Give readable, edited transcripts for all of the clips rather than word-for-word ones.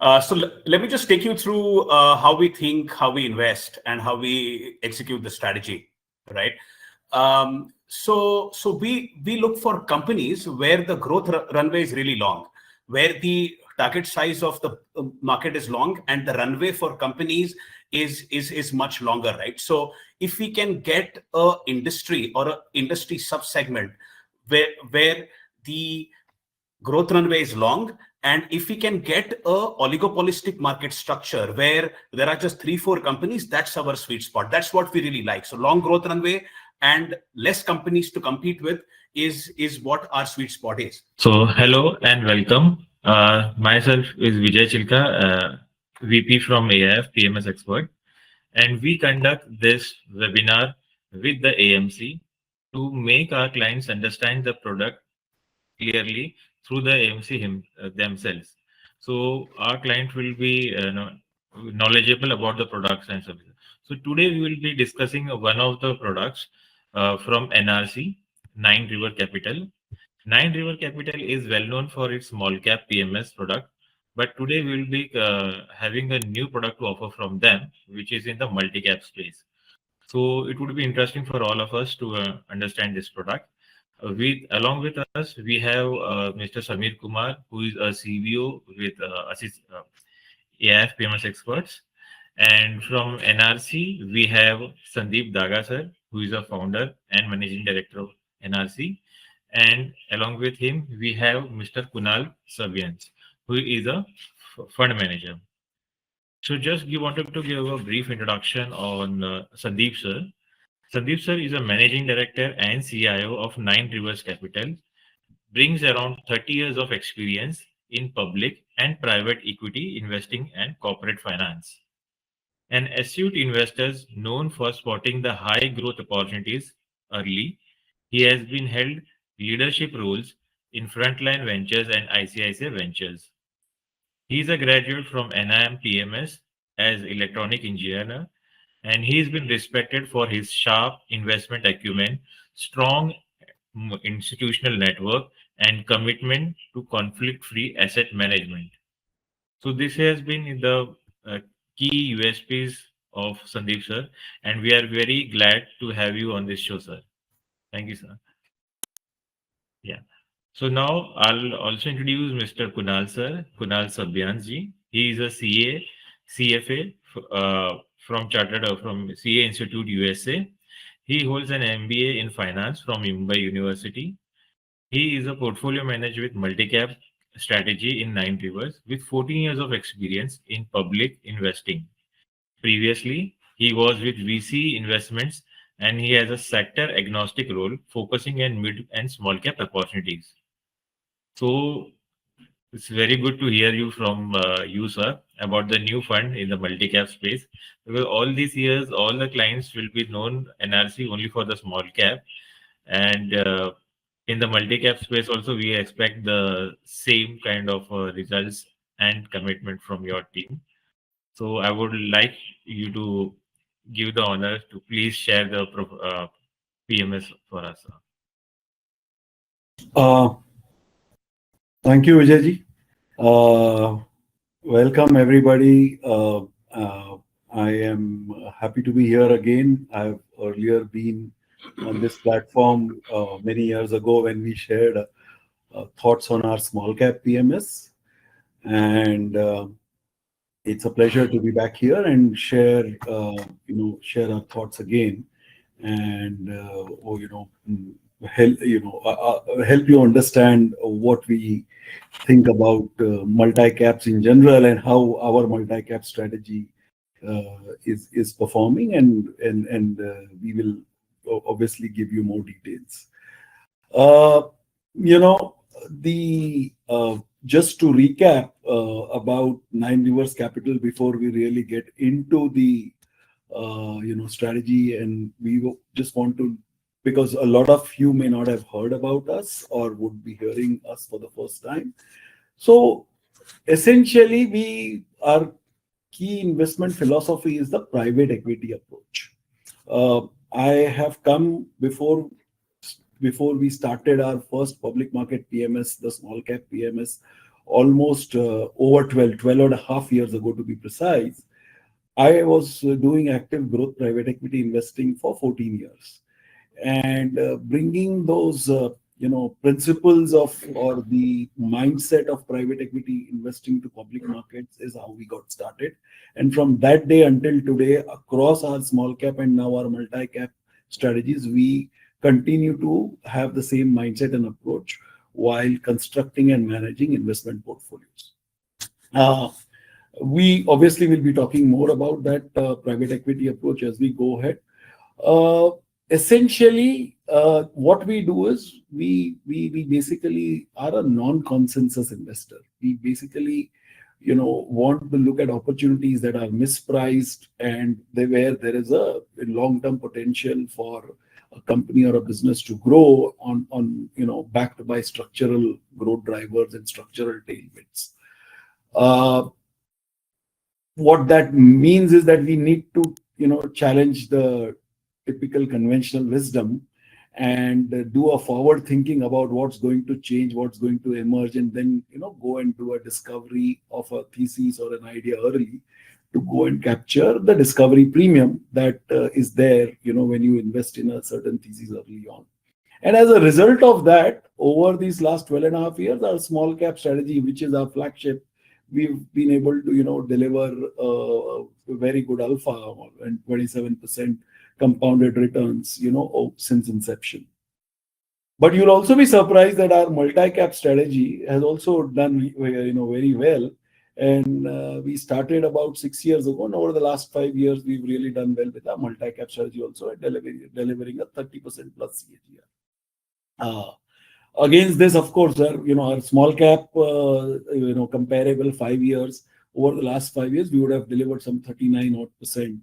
Let me just take you through how we think, how we invest, and how we execute the strategy, right? So we look for companies where the growth runway is really long, where the target size of the market is long, and the runway for companies is much longer, right? So if we can get a industry or a industry subsegment where the growth runway is long, and if we can get a oligopolistic market structure where there are just 3-4 companies, that's our sweet spot. That's what we really like. So long growth runway and less companies to compete with is what our sweet spot is. So hello and welcome. Myself is Vijay Chilka, VP from AIF PMS Expert, and we conduct this webinar with the AMC to make our clients understand the product clearly through the AMC themselves. So our client will be knowledgeable about the products and services. So today we will be discussing one of the products from NRC, Nine River Capital. Nine River Capital is well known for its small cap PMS product, but today we will be having a new product to offer from them, which is in the multi-cap space. So it would be interesting for all of us to understand this product. Along with us, we have Mr. Samir Kumar, who is a CBO with AIF PMS Experts. And from NRC, we have Sandeep Daga, sir, who is a founder and managing director of NRC. And along with him, we have Mr. Kunal Sabnis, who is a fund manager. So just we wanted to give a brief introduction on Sandeep, sir. Sandeep, sir, is a managing director and CIO of Nine Rivers Capital, brings around 30 years of experience in public and private equity investing and corporate finance. An astute investor known for spotting the high growth opportunities early, he has been held leadership roles in Frontline Ventures and ICICI Ventures. He is a graduate from NIM PMS as electronic engineer, and he has been respected for his sharp investment acumen, strong institutional network, and commitment to conflict-free asset management. So this has been the key USPs of Sandeep, sir, and we are very glad to have you on this show, sir. Thank you, sir. Yeah. So now I'll also introduce Mr. Kunal, sir, Kunal Sabnis ji. He is a CFA from CA Institute, USA. He holds an MBA in finance from Mumbai University. He is a portfolio manager with Multicap strategy in Nine Rivers with 14 years of experience in public investing. Previously, he was with VC Investments, and he has a sector agnostic role focusing on mid and small cap opportunities. So it's very good to hear you from you, sir, about the new fund in the multi-cap space. Because all these years, all the clients will be known NRC only for the small cap, and in the multi-cap space also we expect the same kind of results and commitment from your team. So I would like you to give the honor to please share the PMS for us. Thank you, Vijay. Welcome everybody. I am happy to be here again. I've earlier been on this platform many years ago when we shared thoughts on our small cap PMS, and it's a pleasure to be back here and share our thoughts again, and help you understand what we think about multi-caps in general and how our multi-cap strategy is performing, and we will obviously give you more details. Just to recap about Nine Rivers Capital before we really get into the strategy, and we just want to, because a lot of you may not have heard about us or would be hearing us for the first time. So essentially, our key investment philosophy is the private equity approach. I have come before we started our first public market PMS, the small cap PMS, almost over 12 and a half years ago to be precise, I was doing active growth private equity investing for 14 years. And bringing those principles of or the mindset of private equity investing to public markets is how we got started. And from that day until today, across our small cap and now our multi cap strategies, we continue to have the same mindset and approach while constructing and managing investment portfolios. We obviously will be talking more about that private equity approach as we go ahead. Essentially, what we do is we basically are a non-consensus investor. We basically, want to look at opportunities that are mispriced and where there is a long-term potential for a company or a business to grow on backed by structural growth drivers and structural tailwinds. What that means is that we need to, challenge the typical conventional wisdom and do a forward thinking about what's going to change, what's going to emerge, and then, go and do a discovery of a thesis or an idea early to go and capture the discovery premium that is there, when you invest in a certain thesis early on. And as a result of that, over these last 12 and a half years, our small cap strategy, which is our flagship, we've been able to, deliver a very good alpha and 27% compounded returns, since inception. But you'll also be surprised that our multi-cap strategy has also done, very well. And we started about 6 years ago, and over the last 5 years, we've really done well with our multi-cap strategy also, at delivering a 30% plus CAGR. Against this, of course, our small cap, comparable 5 years, over the last 5 years, we would have delivered some 39%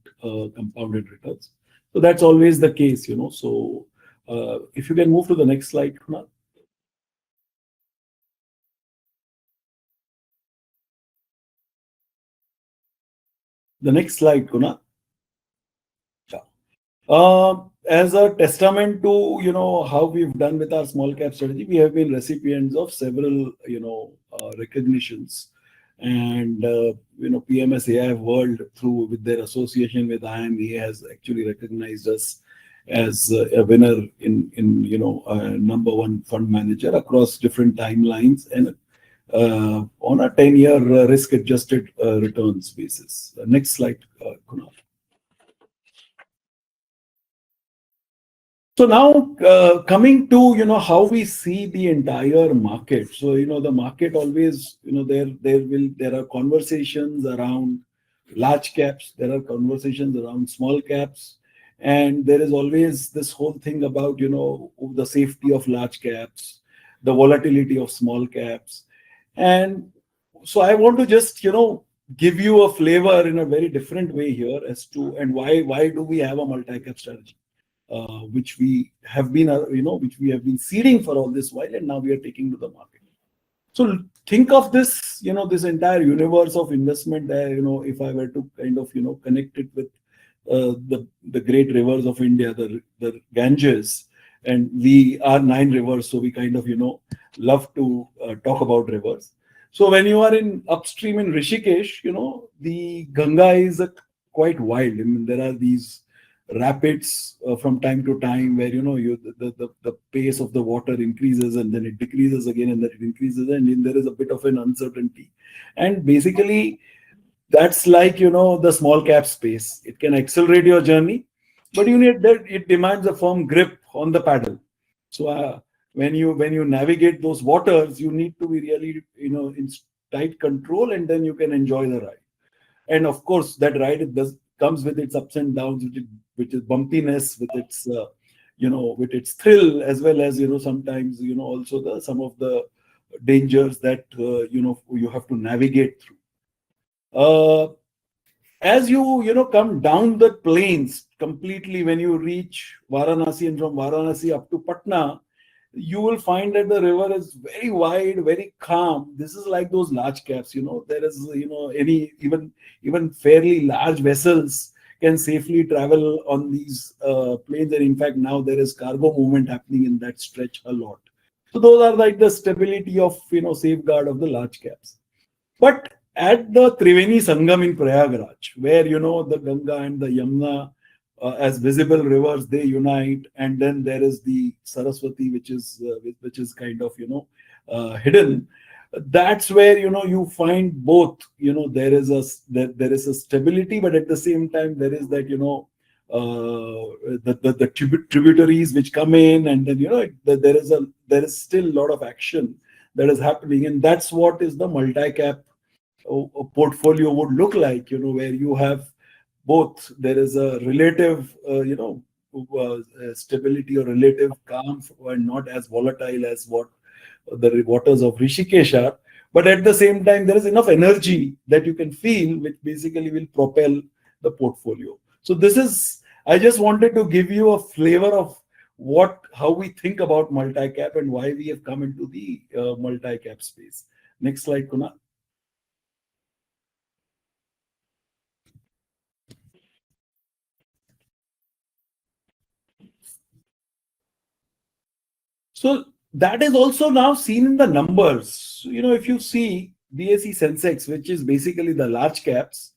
compounded returns. So that's always the case, So if you can move to the next slide, Kunal. The next slide, Kunal. As a testament to how we've done with our small cap strategy, we have been recipients of several recognitions, and PMS AI World with their association with IMA has actually recognized us as a winner in number one fund manager across different timelines and on a 10-year risk adjusted returns basis. Next slide, Kunal. So now coming to how we see the entire market. So the market always there are conversations around large caps, there are conversations around small caps, and there is always this whole thing about the safety of large caps, the volatility of small caps. And so I want to just give you a flavor in a very different way here as to and why do we have a multi-cap strategy. Which we have been seeding for all this while, and now we are taking to the market. So think of this, this entire universe of investment there, if I were to kind of, connect it with the great rivers of India, the Ganges, and we are 9 rivers, so we kind of, love to talk about rivers. So when you are in upstream in Rishikesh, the Ganga is quite wild. I mean, there are these rapids from time to time where the pace of the water increases and then it decreases again and then it increases, and then there is a bit of an uncertainty. And basically that's like the small cap space. It can accelerate your journey, but it demands a firm grip on the paddle. So when you navigate those waters, you need to be really in tight control, and then you can enjoy the ride. And of course that ride comes with its ups and downs, which is bumpiness, with its with its thrill, as well as sometimes also some of the dangers that you have to navigate through. As you come down the plains completely, when you reach Varanasi, and from Varanasi up to Patna, you will find that the river is very wide, very calm. This is like those large caps. There is any even fairly large vessels can safely travel on these plains, and in fact now there is cargo movement happening in that stretch a lot. So those are like the stability of, safeguard of the large caps. But at the Triveni Sangam in Prayagraj, where, the Ganga and the Yamuna as visible rivers, they unite, and then there is the Saraswati, which is kind of, hidden. That's where, you find both, there is a stability, but at the same time there is that, the tributaries which come in, and then, there is still a lot of action that is happening, and that's what is the multi-cap portfolio would look like, where you have both. There is a relative, stability or relative calm, and not as volatile as what the waters of Rishikesh are. But at the same time, there is enough energy that you can feel, which basically will propel the portfolio. So I just wanted to give you a flavor of how we think about multi-cap and why we have come into the multi-cap space. Next slide, Kunal. So that is also now seen in the numbers. If you see BSE Sensex, which is basically the large caps,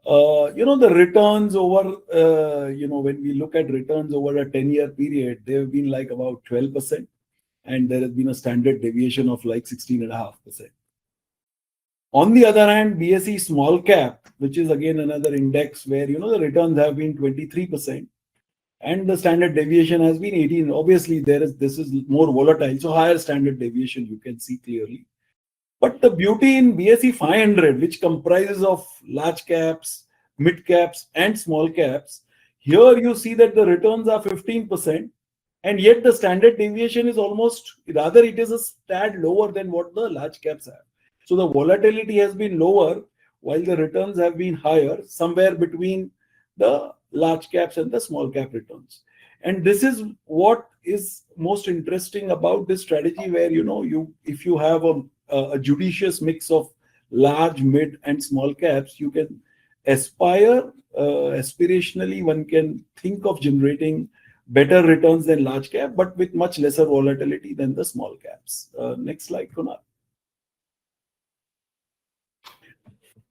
the returns over, when we look at returns over a 10-year period, they have been like about 12%, and there has been a standard deviation of like 16.5%. On the other hand, BSE small cap, which is again another index where, the returns have been 23%. And the standard deviation has been 18. Obviously, this is more volatile, so higher standard deviation you can see clearly. But the beauty in BSE 500, which comprises of large caps, mid caps, and small caps, here you see that the returns are 15%, and yet the standard deviation is it is a tad lower than what the large caps have. So the volatility has been lower, while the returns have been higher, somewhere between the large caps and the small cap returns. And this is what is most interesting about this strategy, where if you have a judicious mix of large, mid, and small caps, you can aspirationally one can think of generating better returns than large cap, but with much lesser volatility than the small caps. Next slide, Kunal.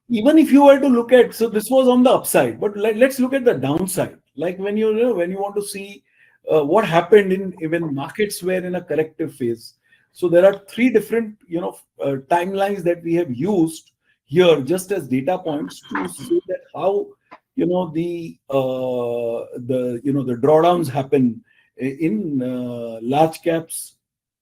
Even if you were to look at, so this was on the upside, but let's look at the downside. Like when you want to see what happened in even markets were in a corrective phase. So there are three different timelines that we have used here just as data points to see that how the drawdowns happen in large caps,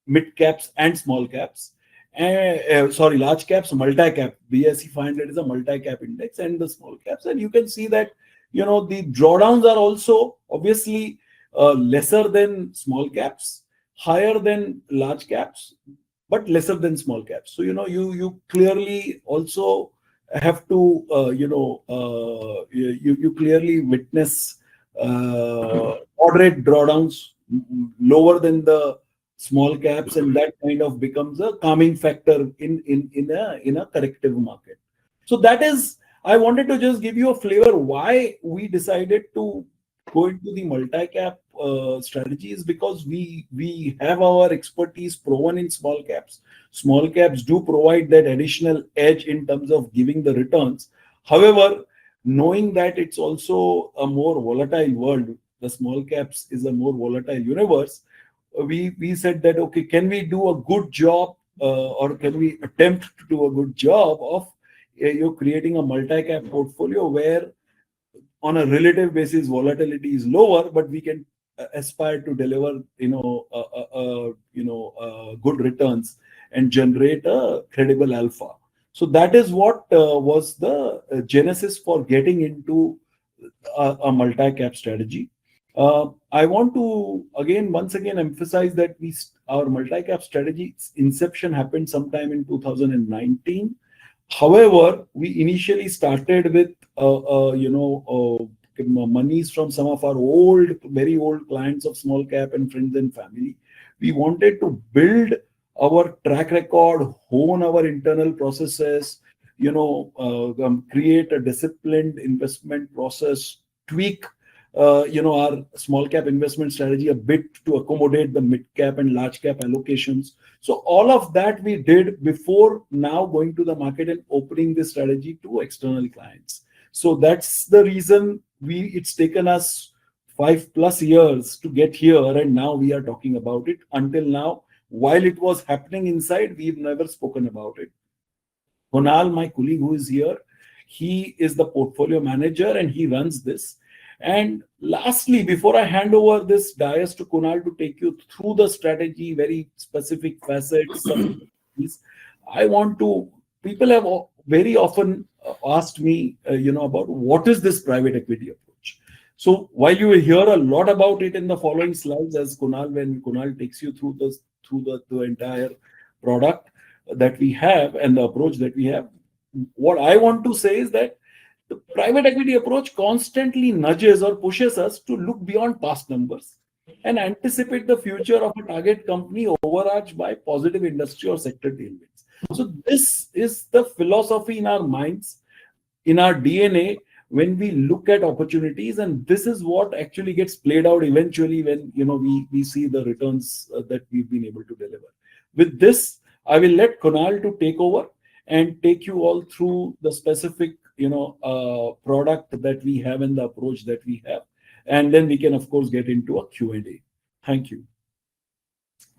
mid caps, and small caps. Large caps, multi-cap. BSE 500 is a multi-cap index, and the small caps. And you can see that, the drawdowns are also obviously lesser than small caps, higher than large caps, but lesser than small caps. So, you clearly also have to, you clearly witness moderate drawdowns, lower than the small caps, and that kind of becomes a calming factor in a corrective market. So that is, I wanted to just give you a flavor why we decided to go into the multi-cap strategies, because we have our expertise proven in small caps. Small caps do provide that additional edge in terms of giving the returns. However, knowing that it's also a more volatile world, the small caps is a more volatile universe, we said that, okay, can we do a good job or can we attempt to do a good job of creating a multi-cap portfolio where on a relative basis volatility is lower, but we can aspire to deliver good returns and generate a credible alpha. So that is what was the genesis for getting into a multi-cap strategy. I want to once again emphasize that our multi-cap strategy inception happened sometime in 2019. However, we initially started with monies from some of our very old clients of small cap and friends and family. We wanted to build our track record, hone our internal processes, create a disciplined investment process, tweak our small cap investment strategy a bit to accommodate the mid cap and large cap allocations. So all of that we did before now going to the market and opening this strategy to external clients. So that's the reason it's taken us 5+ years to get here, and now we are talking about it. Until now, while it was happening inside, we've never spoken about it. Kunal, my colleague who is here, he is the portfolio manager and he runs this. And lastly, before I hand over this dais to Kunal to take you through the strategy, very specific facets, people have very often asked me, about what is this private equity approach. So while you will hear a lot about it in the following slides, when Kunal takes you through the entire product that we have and the approach that we have, what I want to say is that the private equity approach constantly nudges or pushes us to look beyond past numbers and anticipate the future of a target company overarched by positive industry or sector tailwinds. So this is the philosophy in our minds, in our DNA, when we look at opportunities, and this is what actually gets played out eventually when we see the returns that we've been able to deliver. With this, I will let Kunal to take over and take you all through the specific product that we have and the approach that we have, and then we can of course get into a Q&A. Thank you.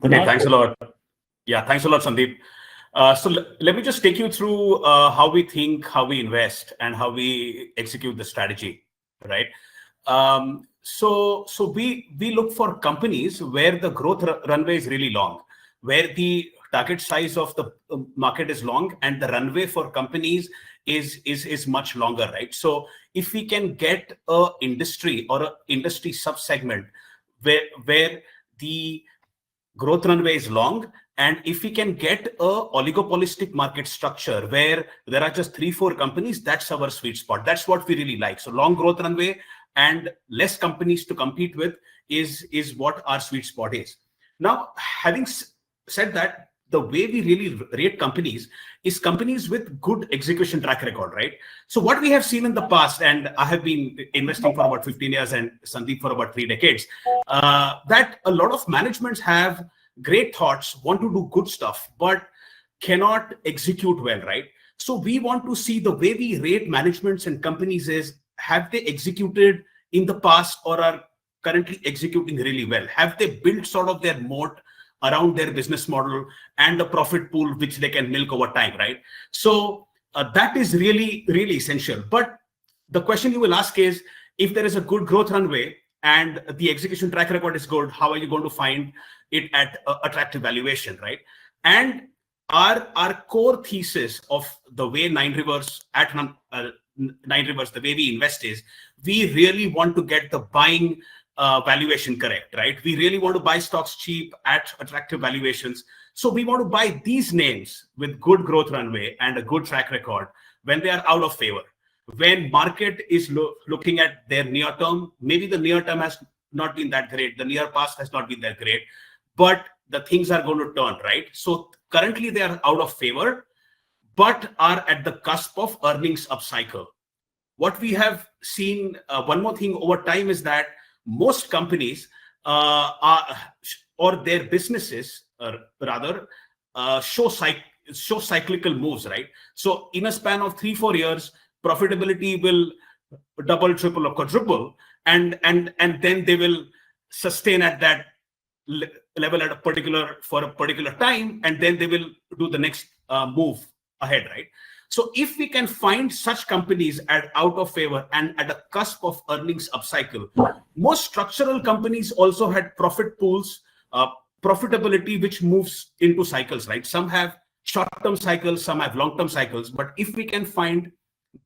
Kunal? Okay, thanks a lot. Yeah, thanks a lot, Sandeep. So let me just take you through how we think, how we invest, and how we execute the strategy, right? So we look for companies where the growth runway is really long, where the target size of the market is long and the runway for companies is much longer, right? So if we can get a industry or a industry subsegment where the growth runway is long, and if we can get a oligopolistic market structure where there are just 3-4 companies, that's our sweet spot. That's what we really like. So long growth runway and less companies to compete with is what our sweet spot is. Now, having said that, the way we really rate companies is companies with good execution track record, right? So what we have seen in the past, and I have been investing for about 15 years and Sandeep for about 3 decades, that a lot of managements have great thoughts, want to do good stuff, but cannot execute well, right? So we want to see the way we rate managements and companies is, have they executed in the past or are currently executing really well? Have they built sort of their moat around their business model and a profit pool which they can milk over time, right? So that is really, really essential. But the question you will ask is, if there is a good growth runway and the execution track record is good, how are you going to find it at attractive valuation, right? And our core thesis of the way Nine Rivers, the way we invest is, we really want to get the buying valuation correct, right? We really want to buy stocks cheap at attractive valuations. So we want to buy these names with good growth runway and a good track record when they are out of favor. When market is looking at their near term, maybe the near term has not been that great, the near past has not been that great, but the things are going to turn, right? So currently they are out of favor, but are at the cusp of earnings upcycle. What we have seen, one more thing over time, is that most companies or their businesses show cyclical moves, right? So in a span of 3-4 years, profitability will double, triple, or quadruple, and then they will sustain at that level for a particular time, and then they will do the next move ahead, right? So if we can find such companies out of favor and at a cusp of earnings upcycle, most structural companies also had profit pools, profitability which moves into cycles, right? Some have short-term cycles, some have long-term cycles. But if we can find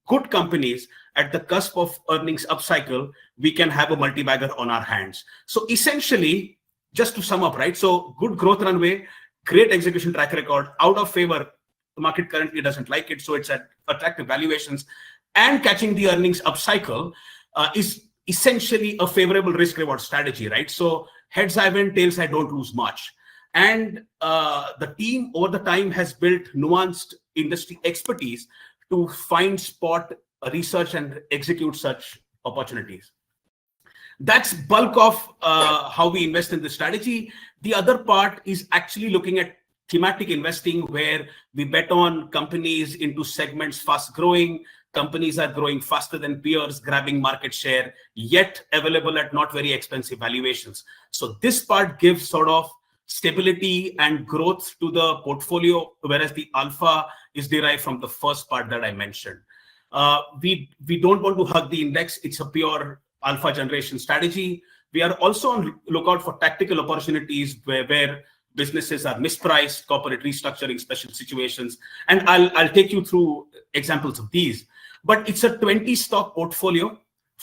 good companies at the cusp of earnings upcycle, we can have a multi-bagger on our hands. So essentially, just to sum up, right? So good growth runway, great execution track record, out of favor, the market currently doesn't like it, so it's at attractive valuations, and catching the earnings upcycle is essentially a favorable risk-reward strategy, right? So heads I win, tails I don't lose much. And the team over the time has built nuanced industry expertise to find, spot, research, and execute such opportunities. That's bulk of how we invest in the strategy. The other part is actually looking at thematic investing, where we bet on companies into segments fast growing. Companies are growing faster than peers, grabbing market share, yet available at not very expensive valuations. So this part gives sort of stability and growth to the portfolio, whereas the alpha is derived from the first part that I mentioned. We don't want to hug the index. It's a pure alpha generation strategy. We are also on lookout for tactical opportunities where businesses are mispriced, corporate restructuring, special situations, and I'll take you through examples of these. But it's a 20 stock portfolio,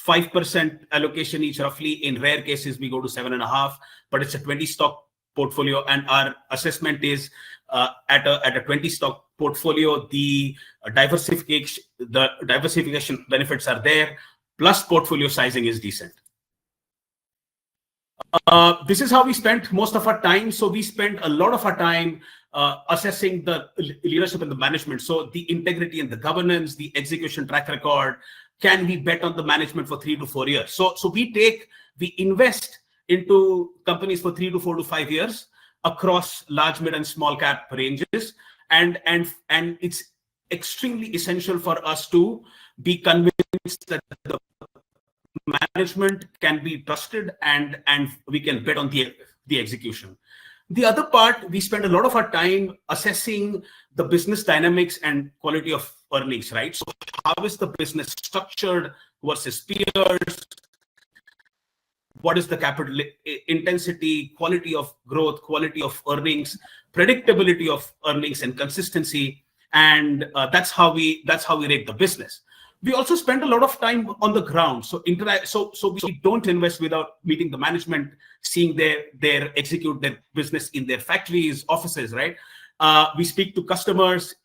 5% allocation each roughly. In rare cases, we go to 7.5, but it's a 20 stock portfolio, and our assessment is at a 20 stock portfolio, the diversification benefits are there, plus portfolio sizing is decent. This is how we spent most of our time. So we spent a lot of our time assessing the leadership and the management. So the integrity and the governance, the execution track record. Can we bet on the management for 3 to 4 years? So we invest into companies for 3 to 4 to 5 years across large, mid, and small cap ranges, and it's extremely essential for us to be convinced that the management can be trusted and we can bet on the execution. The other part, we spend a lot of our time assessing the business dynamics and quality of earnings, right? So how is the business structured versus peers? What is the capital intensity, quality of growth, quality of earnings, predictability of earnings, and consistency? And that's how we rate the business. We also spend a lot of time on the ground. So we don't invest without meeting the management, seeing their execute their business in their factories, offices, right? We speak to customers,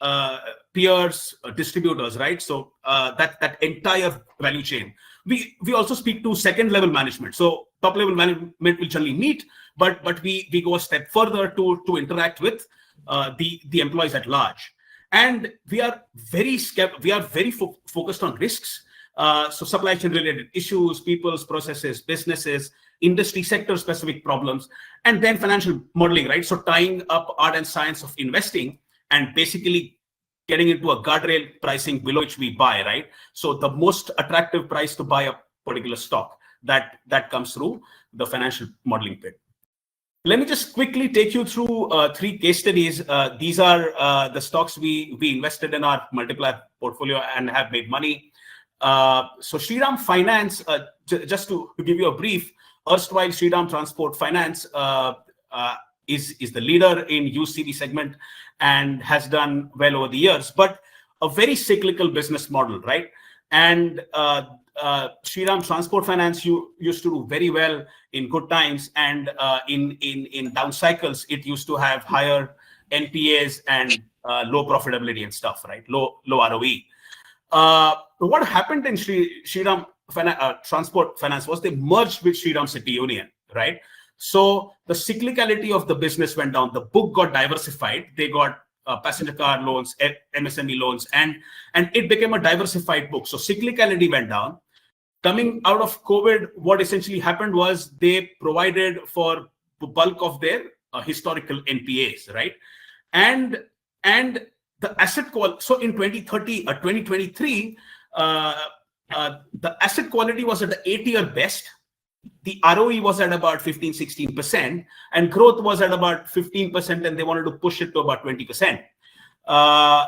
peers, distributors, right? So that entire value chain. We also speak to second level management. So top level management will generally meet, but we go a step further to interact with the employees at large. And we are very focused on risks. So supply chain related issues, people's processes, businesses, industry sector specific problems, and then financial modeling, right? So tying up art and science of investing and basically getting into a guardrail pricing below which we buy, right? So the most attractive price to buy a particular stock that comes through the financial modeling bit. Let me just quickly take you through 3 case studies. These are the stocks we invested in our multiplier portfolio and have made money. So Shriram Finance, just to give you a brief, erstwhile Shriram Transport Finance is the leader in UCV segment and has done well over the years, but a very cyclical business model, right? And Shriram Transport Finance used to do very well in good times, and in down cycles, it used to have higher NPAs and low profitability and stuff, right? Low ROE. What happened in Shriram Transport Finance was they merged with Shriram City Union, right? So the cyclicality of the business went down. The book got diversified. They got passenger car loans, MSME loans, and it became a diversified book. So cyclicality went down. Coming out of COVID, what essentially happened was they provided for the bulk of their historical NPAs, right? And the asset quality. So in 2023, the asset quality was at the 8-year best. The ROE was at about 15-16%, and growth was at about 15%, and they wanted to push it to about 20%.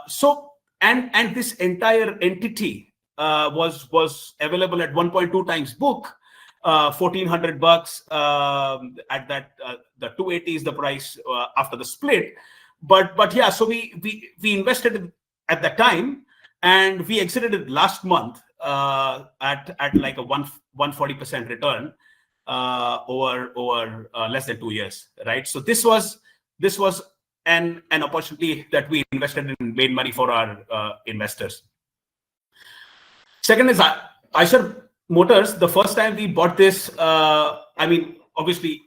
So this entire entity was available at 1.2 times book, $1,400 at that. The 280 is the price after the split. But yeah, so we invested at that time, and we exited it last month at like a 140% return over less than 2 years, right? So this was an opportunity that we invested in and made money for our investors. Second is Eicher Motors. The first time we bought this, I mean, obviously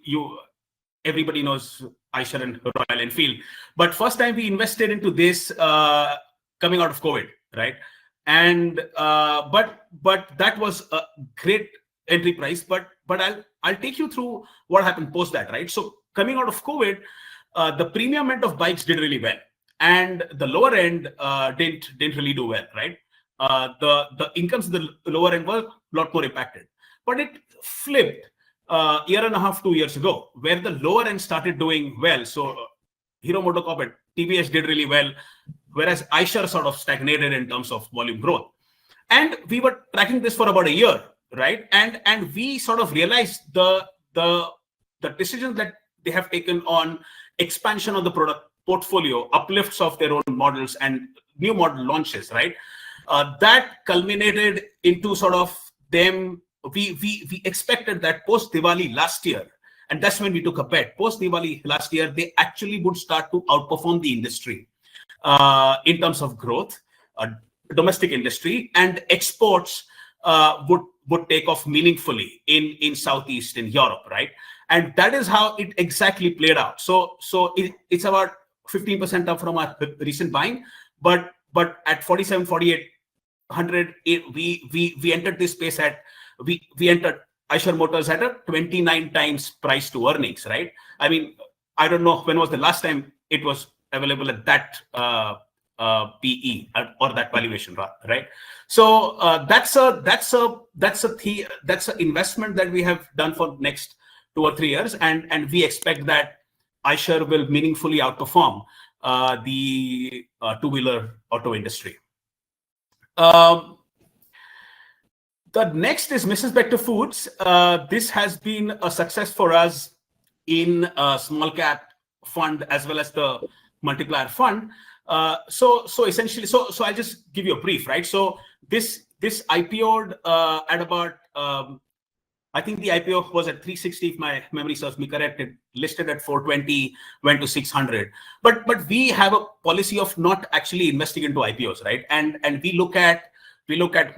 everybody knows Eicher and Royal Enfield, but first time we invested into this coming out of COVID, right? And but that was a great entry price, but I'll take you through what happened post that, right? So coming out of COVID, the premium end of bikes did really well, and the lower end didn't really do well, right? The incomes of the lower end were a lot more impacted, but it flipped year and a half, 2 years ago, where the lower end started doing well. So Hero MotoCorp and TVS did really well, whereas Eicher sort of stagnated in terms of volume growth. And we were tracking this for about a year, right? And we sort of realized the decisions that they have taken on expansion of the product portfolio, uplifts of their own models and new model launches, right? That culminated into sort of them. We expected that post Diwali last year, and that's when we took a bet. Post Diwali last year, they actually would start to outperform the industry in terms of growth, domestic industry, and exports would take off meaningfully in Southeast in Europe, right? And that is how it exactly played out. So it's about 15% up from our recent buying, but at 47, 4800, we entered this space at we entered Eicher Motors at a 29 times price to earnings, right? I mean, I don't know when was the last time it was available at that PE or that valuation, right? So that's an investment that we have done for next 2 or 3 years, and we expect that Eicher will meaningfully outperform the two-wheeler auto industry. The next is Mrs. Bector Foods. This has been a success for us in small cap fund as well as the multiplier fund. So essentially, so I'll just give you a brief, right? So this IPO'd at about, I think the IPO was at 360, if my memory serves me correct. It listed at 420, went to 600. But we have a policy of not actually investing into IPOs, right? And we look at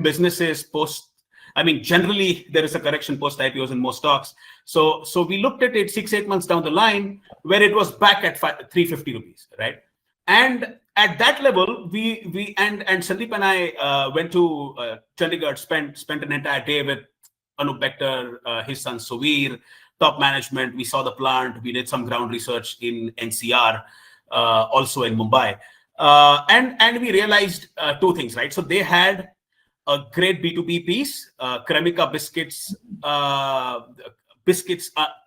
businesses post. I mean, generally there is a correction post IPOs in most stocks. So we looked at it 6-8 months down the line, where it was back at 350 rupees, right? And at that level, we and Sandeep and I went to Chandigarh, spent an entire day with Anup Bector, his son Suvir, top management. We saw the plant. We did some ground research in NCR, also in Mumbai, and we realized 2 things, right? So they had a great B2B piece, Cremica biscuits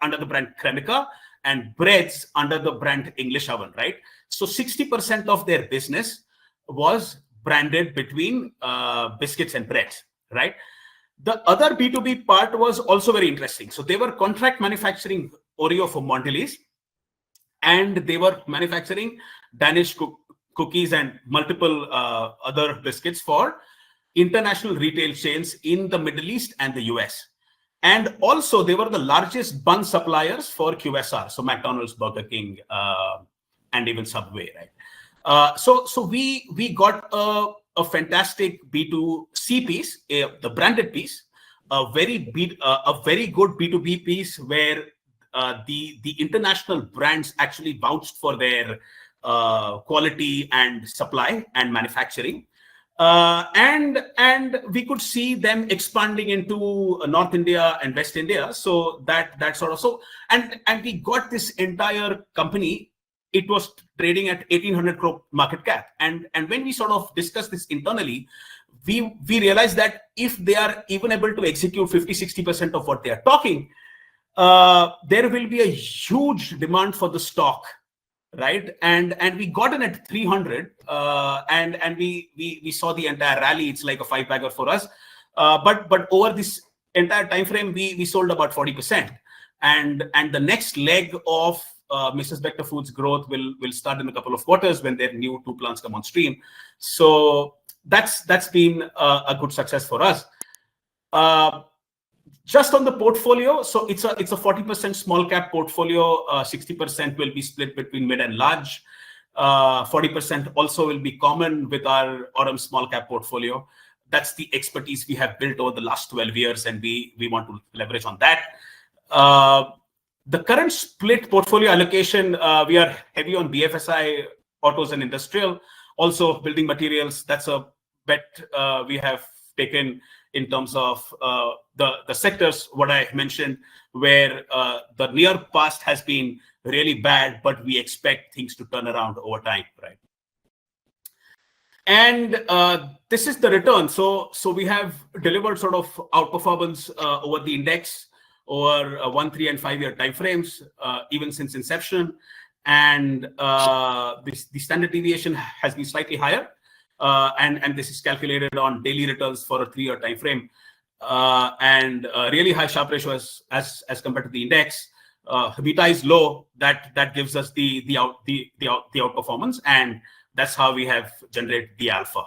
under the brand Cremica, and breads under the brand English Oven, right? So 60% of their business was branded between biscuits and breads, right? The other B2B part was also very interesting. So they were contract manufacturing Oreo for Mondelez, and they were manufacturing Danish cookies and multiple other biscuits for international retail chains in the Middle East and the US. And also they were the largest bun suppliers for QSR, so McDonald's, Burger King, and even Subway, right? So we got a fantastic B2C piece, the branded piece, a very good B2B piece where the international brands actually vouched for their quality and supply and manufacturing. And we could see them expanding into North India and West India. So that sort of, so and we got this entire company. It was trading at 1,800 crore market cap. And when we sort of discussed this internally, we realized that if they are even able to execute 50-60% of what they are talking, there will be a huge demand for the stock, right? And we got in at 300, and we saw the entire rally. It's like a 5-bagger for us. But over this entire time frame, we sold about 40%. And the next leg of Mrs. Bector Foods growth will start in a couple of quarters when their new 2 plants come on stream. So that's been a good success for us. Just on the portfolio, so it's a 40% small cap portfolio. 60% will be split between mid and large. 40% also will be common with our Aurum small cap portfolio. That's the expertise we have built over the last 12 years, and we want to leverage on that. The current split portfolio allocation, we are heavy on BFSI, autos and industrial, also building materials. That's a bet we have taken in terms of the sectors, what I mentioned, where the near past has been really bad, but we expect things to turn around over time, right? And this is the return. So we have delivered sort of outperformance over the index over 1, 3, and 5 year timeframes, even since inception. And the standard deviation has been slightly higher. And this is calculated on daily returns for a 3-year time frame, and really high Sharpe ratio as compared to the index. Beta is low. That gives us the outperformance, and that's how we have generated the alpha.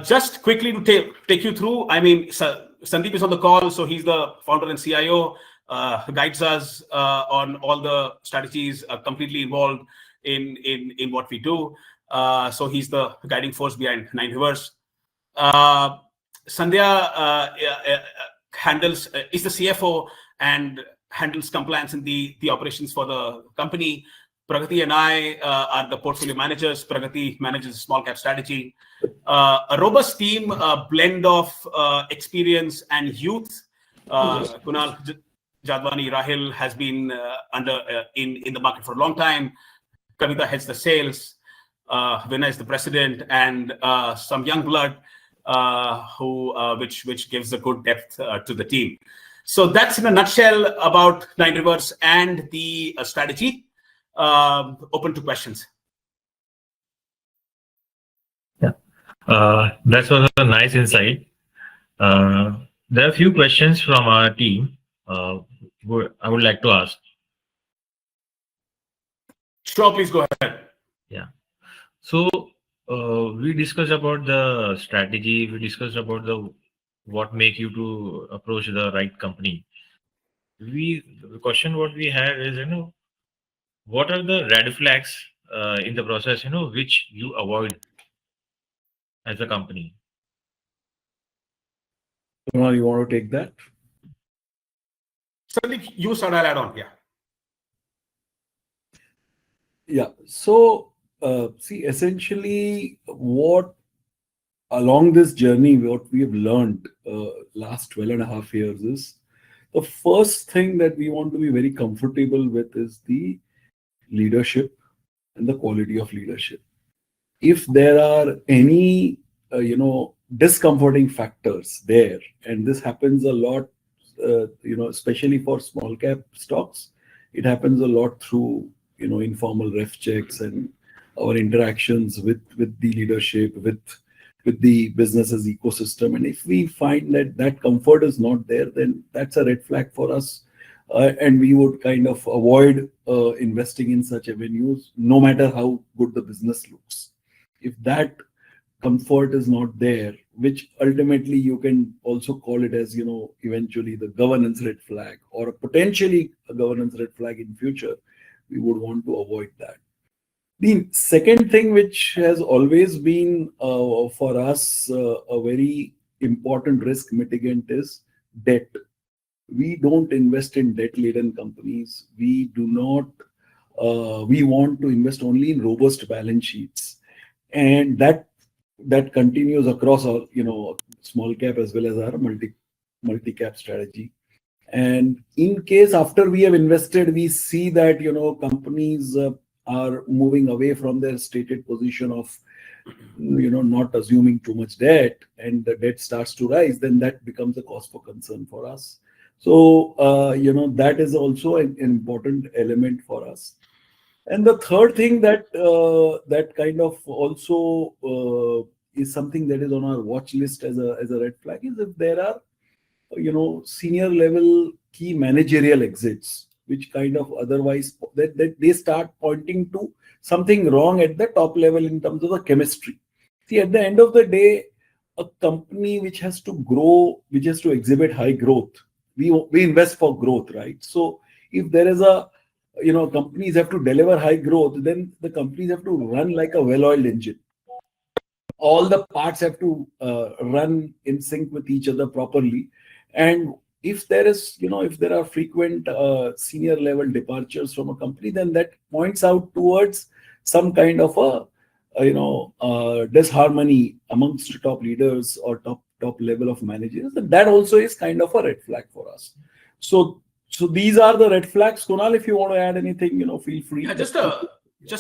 Just quickly to take you through. I mean, Sandeep is on the call, so he's the founder and CIO. Guides us on all the strategies. Completely involved in what we do. So he's the guiding force behind 9 Rivers. Sandhya is the CFO and handles compliance and the operations for the company. Pragati and I are the portfolio managers. Pragati manages small cap strategy. A robust team, a blend of experience and youth. Kunal Jadwani Rahil has been in the market for a long time. Kavita heads the sales. Vinay is the president, and some young blood which gives a good depth to the team. So that's in a nutshell about 9 Rivers and the strategy. Open to questions. Yeah, that was a nice insight. There are a few questions from our team. I would like to ask. Sure, please go ahead. Yeah. So we discussed about the strategy. We discussed about what make you to approach the right company. The question what we had is, what are the red flags in the process, which you avoid as a company? Kunal, you want to take that? Sandeep, you start, I'll add on. Yeah. Yeah. So, see, essentially, what along this journey, what we have learned last 12.5 years is the first thing that we want to be very comfortable with is the leadership and the quality of leadership. If there are any, discomforting factors there, and this happens a lot, especially for small cap stocks, it happens a lot through, informal ref checks and our interactions with the leadership, with the business's ecosystem. And if we find that comfort is not there, then that's a red flag for us. And we would kind of avoid investing in such avenues, no matter how good the business looks. If that comfort is not there, which ultimately you can also call it as, eventually the governance red flag or potentially a governance red flag in future, we would want to avoid that. The second thing, which has always been for us a very important risk mitigant, is debt. We don't invest in debt-laden companies. We do not. We want to invest only in robust balance sheets, and that continues across all, small cap as well as our multi-cap strategy. And in case after we have invested, we see that companies are moving away from their stated position of not assuming too much debt, and the debt starts to rise, then that becomes a cause for concern for us. So that is also an important element for us. And the third thing that kind of also is something that is on our watch list as a red flag is if there are senior level key managerial exits, which kind of otherwise that they start pointing to something wrong at the top level in terms of the chemistry. See, at the end of the day, a company which has to grow, which has to exhibit high growth, we invest for growth, right? So if there is companies have to deliver high growth, then the companies have to run like a well-oiled engine. All the parts have to run in sync with each other properly. And if there are frequent senior level departures from a company, then that points out towards some kind of disharmony amongst top leaders or top level of managers, and that also is kind of a red flag for us. So these are the red flags. Kunal, if you want to add anything, feel free. Yeah, just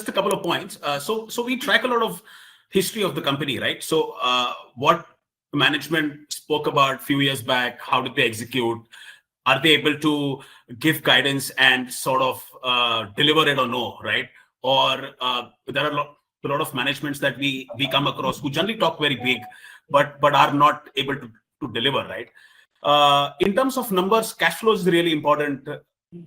a couple of points. So we track a lot of history of the company, right? So what management spoke about a few years back, how did they execute? Are they able to give guidance and sort of deliver it or no, right? Or there are a lot of managements that we come across who generally talk very big, but are not able to deliver, right? In terms of numbers, cash flow is really important.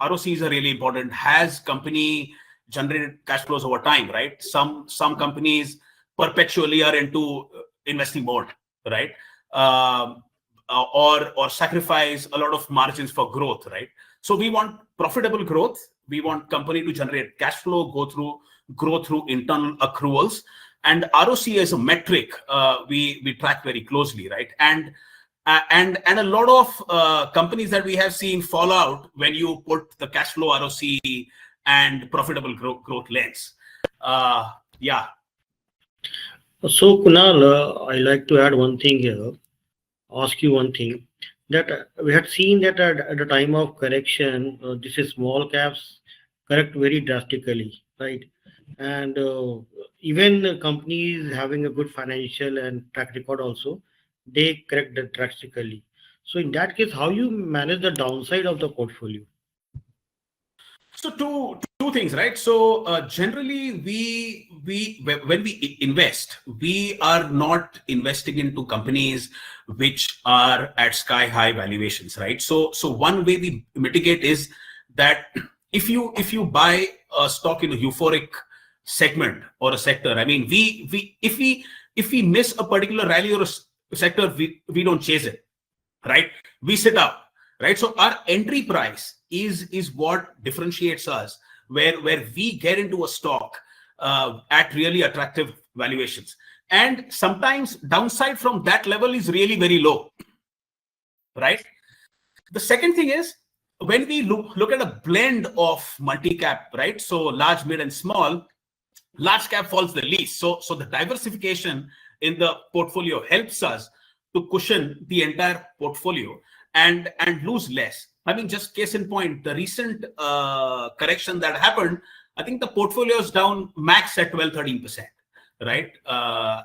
ROCs are really important. Has company generated cash flows over time, right? Some companies perpetually are into investing mode, right? Or sacrifice a lot of margins for growth, right? So we want profitable growth. We want company to generate cash flow, grow through internal accruals, and ROC as a metric we track very closely, right? And a lot of companies that we have seen fall out when you put the cash flow, ROC, and profitable growth lens. Yeah. So Kunal, I like to add one thing here. Ask you one thing, that we had seen that at the time of correction, this is small caps correct very drastically, right? And even companies having a good financial and track record also, they correct that drastically. So in that case, how you manage the downside of the portfolio? So two things, right? So generally, when we invest, we are not investing into companies which are at sky high valuations, right? So one way we mitigate is that if you buy a stock in a euphoric segment or a sector, I mean, if we miss a particular rally or a sector, we don't chase it, right? We sit up, right? So our entry price is what differentiates us, where we get into a stock at really attractive valuations, and sometimes downside from that level is really very low, right? The second thing is, when we look at a blend of multi-cap, right? So large, mid, and small, large cap falls the least. So the diversification in the portfolio helps us to cushion the entire portfolio and lose less. I mean, just case in point, the recent correction that happened, I think the portfolio is down max at 12-13%, right?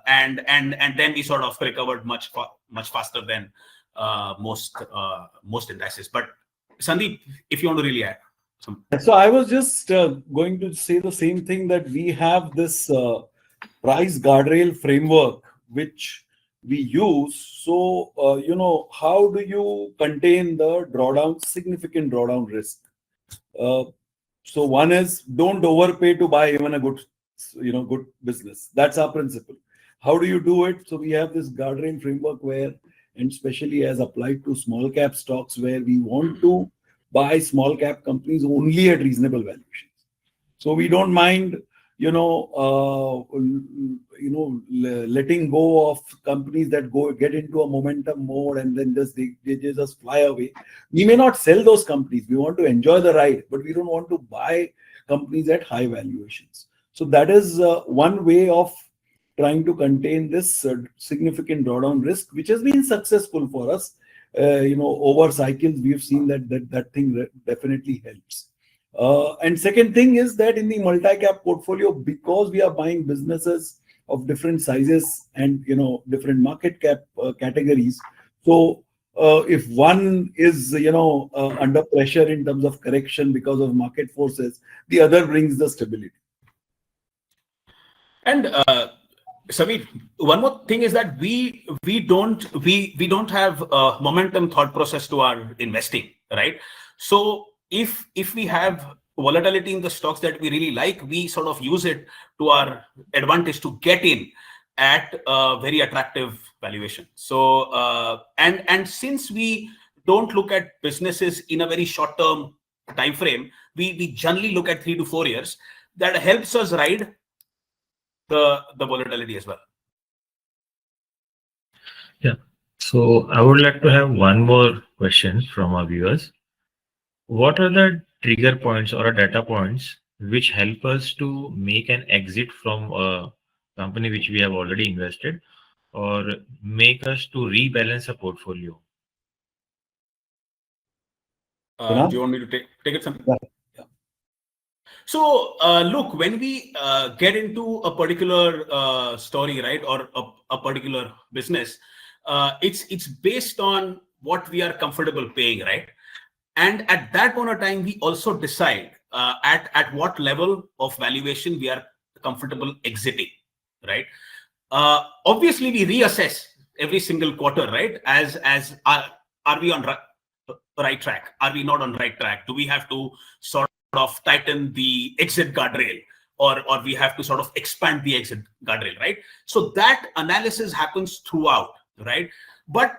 And then we sort of recovered much faster than most indices. But Sandeep, if you want to really add some. So I was just going to say the same thing, that we have this price guardrail framework which we use. So how do you contain the significant drawdown risk? So one is, don't overpay to buy even a good business. That's our principle. How do you do it? So we have this guardrail framework where, and especially as applied to small cap stocks, where we want to buy small cap companies only at reasonable valuations. So we don't mind, letting go of companies that get into a momentum mode and then they just fly away. We may not sell those companies. We want to enjoy the ride, but we don't want to buy companies at high valuations. So that is one way of trying to contain this significant drawdown risk, which has been successful for us. Over cycles, we've seen that thing definitely helps. And second thing is that in the multi-cap portfolio, because we are buying businesses of different sizes and different market cap categories, so if one is under pressure in terms of correction because of market forces, the other brings the stability. And Samir, one more thing is that we don't have a momentum thought process to our investing, right? So if we have volatility in the stocks that we really like, we sort of use it to our advantage to get in at a very attractive valuation. So and since we don't look at businesses in a very short term time frame, we generally look at 3 to 4 years. That helps us ride the volatility as well. Yeah. So I would like to have one more question from our viewers. What are the trigger points or data points which help us to make an exit from a company which we have already invested, or make us to rebalance a portfolio? Kunal? Do you want me to take it, Sandeep? Yeah. So, look, when we get into a particular story, right, or a particular business, it's based on what we are comfortable paying, right? And at that point of time, we also decide at what level of valuation we are comfortable exiting, right? Obviously, we reassess every single quarter, right? As are we on right track? Are we not on right track? Do we have to sort of tighten the exit guardrail, or we have to sort of expand the exit guardrail, right? So that analysis happens throughout, right? But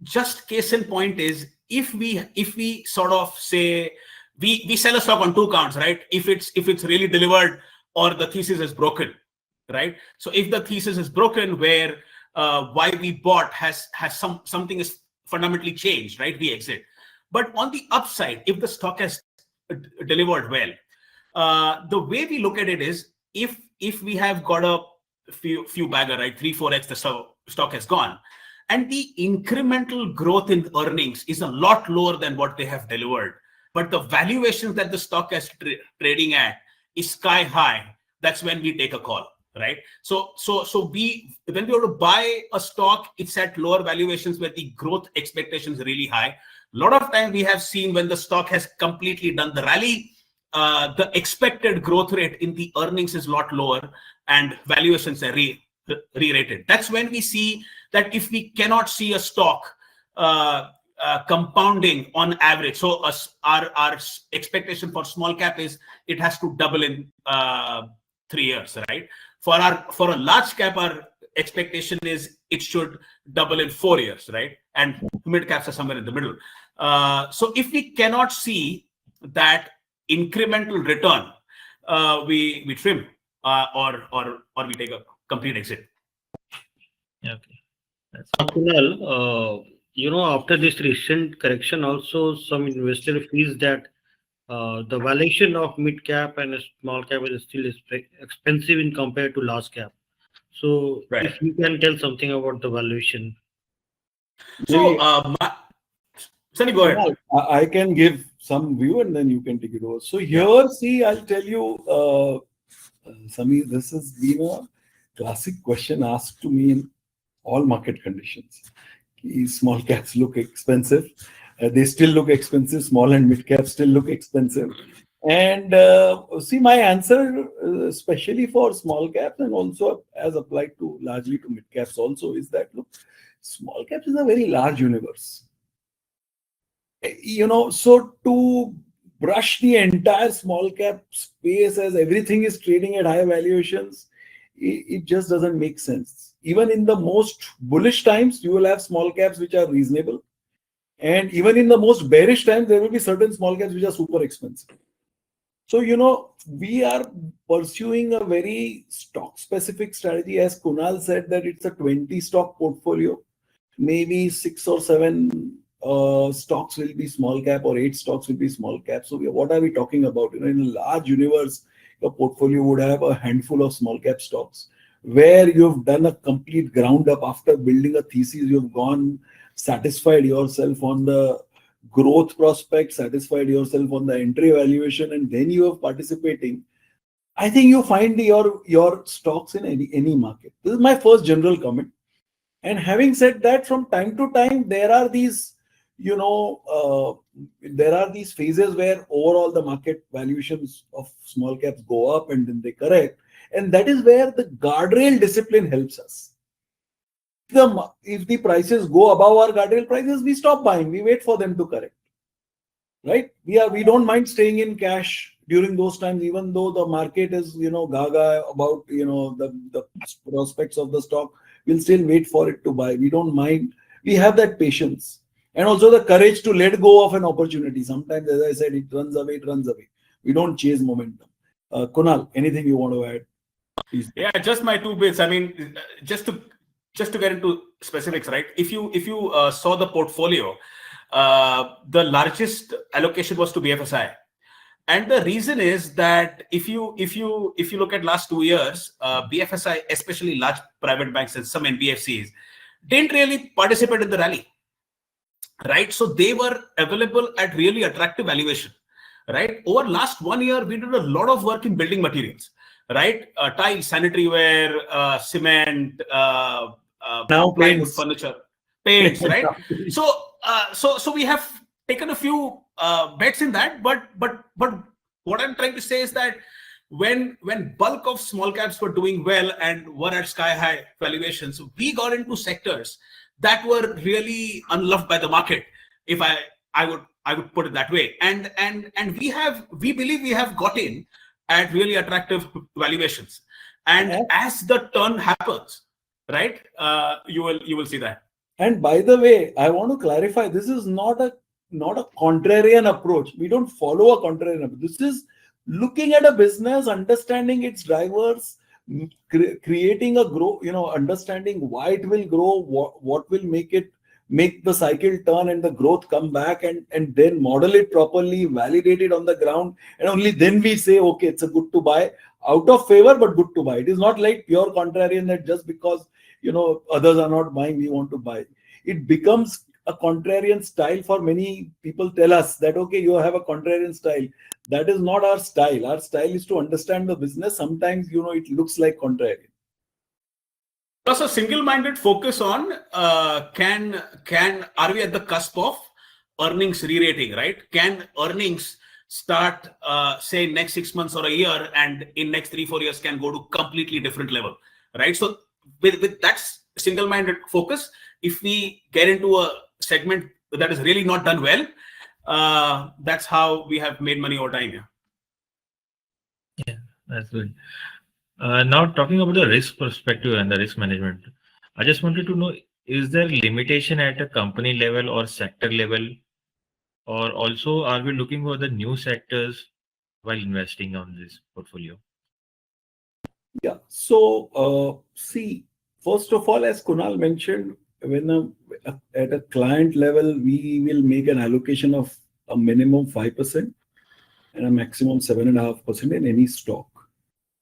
just case in point is, if we sort of say we sell a stock on two counts, right? If it's really delivered, or the thesis is broken, right? So if the thesis is broken, where why we bought has something is fundamentally changed, right? We exit. But on the upside, if the stock has delivered well, the way we look at it is, if we have got a few bagger, right, 3-4x the stock has gone, and the incremental growth in earnings is a lot lower than what they have delivered, but the valuations that the stock is trading at is sky high, that's when we take a call, right? So we, when we want to buy a stock, it's at lower valuations where the growth expectation is really high. A lot of time we have seen when the stock has completely done the rally, the expected growth rate in the earnings is a lot lower, and valuations are re-rated. That's when we see that if we cannot see a stock compounding on average, so our expectation for small cap is it has to double in 3 years, right? For a large cap, our expectation is it should double in 4 years, right? And mid caps are somewhere in the middle. So if we cannot see that incremental return, we trim, or we take a complete exit. Okay. That's Kunal, after this recent correction, also some investor feels that the valuation of mid cap and small cap is still expensive in compared to large cap. So, Right. if you can tell something about the valuation. So, Sunny, go ahead. I can give some view and then you can take it over. So here, see, I'll tell you, Sami, this has been a classic question asked to me in all market conditions. Small caps look expensive. They still look expensive. Small and mid caps still look expensive. And see, my answer, especially for small caps and also as applied to largely to mid caps also, is that, look, small caps is a very large universe. So to brush the entire small cap space as everything is trading at high valuations, it just doesn't make sense. Even in the most bullish times, you will have small caps which are reasonable. And even in the most bearish times, there will be certain small caps which are super expensive. So, we are pursuing a very stock specific strategy. As Kunal said, that it's a 20 stock portfolio. Maybe 6 or 7 stocks will be small cap, or 8 stocks will be small cap. So what are we talking about? In a large universe, your portfolio would have a handful of small cap stocks where you've done a complete ground up. After building a thesis, you've gone, satisfied yourself on the growth prospect, satisfied yourself on the entry valuation, and then you are participating. I think you find your stocks in any market. This is my first general comment. And having said that, from time to time, there are these phases where overall the market valuations of small caps go up and then they correct. And that is where the guardrail discipline helps us. If the prices go above our guardrail prices, we stop buying. We wait for them to correct. Right? We don't mind staying in cash during those times, even though the market is, gaga about, the prospects of the stock. We'll still wait for it to buy. We don't mind. We have that patience. And also the courage to let go of an opportunity. Sometimes, as I said, it runs away. We don't chase momentum. Kunal, anything you want to add? Please. Yeah, just my 2 bits. I mean, just to get into specifics, right? If you saw the portfolio, the largest allocation was to BFSI. And the reason is that if you look at last 2 years, BFSI, especially large private banks and some NBFCs, didn't really participate in the rally, right? So they were available at really attractive valuation, right? Over last 1 year, we did a lot of work in building materials, right? Tiles, sanitary ware, cement, Now plywood, paints. furniture, paints, right? So we have taken a few bets in that, but what I'm trying to say is that when bulk of small caps were doing well and were at sky high valuations, we got into sectors that were really unloved by the market, if I would put it that way, and we believe we have got in at really attractive valuations, and as the turn happens, right, you will see that. And by the way, I want to clarify, this is not a contrarian approach. We don't follow a contrarian approach. This is looking at a business, understanding its drivers, creating a grow, understanding why it will grow, what will make the cycle turn and the growth come back, and then model it properly, validate it on the ground, and only then we say, okay, it's a good to buy, out of favor, but good to buy. It is not like pure contrarian that just because others are not buying, we want to buy. It becomes a contrarian style. For many people tell us that, okay, you have a contrarian style. That is not our style. Our style is to understand the business. Sometimes, it looks like contrarian. Plus a single-minded focus on are we at the cusp of earnings re-rating, right? Can earnings start say next 6 months or a year, and in next 3-4 years can go to completely different level, right? So with that single-minded focus, if we get into a segment that is really not done well, that's how we have made money over time. Yeah, that's good. Now talking about the risk perspective and the risk management, I just wanted to know, is there limitation at a company level or sector level, or also are we looking for the new sectors while investing on this portfolio? Yeah. So, see, first of all, as Kunal mentioned, when at a client level, we will make an allocation of a minimum 5% and a maximum 7.5% in any stock.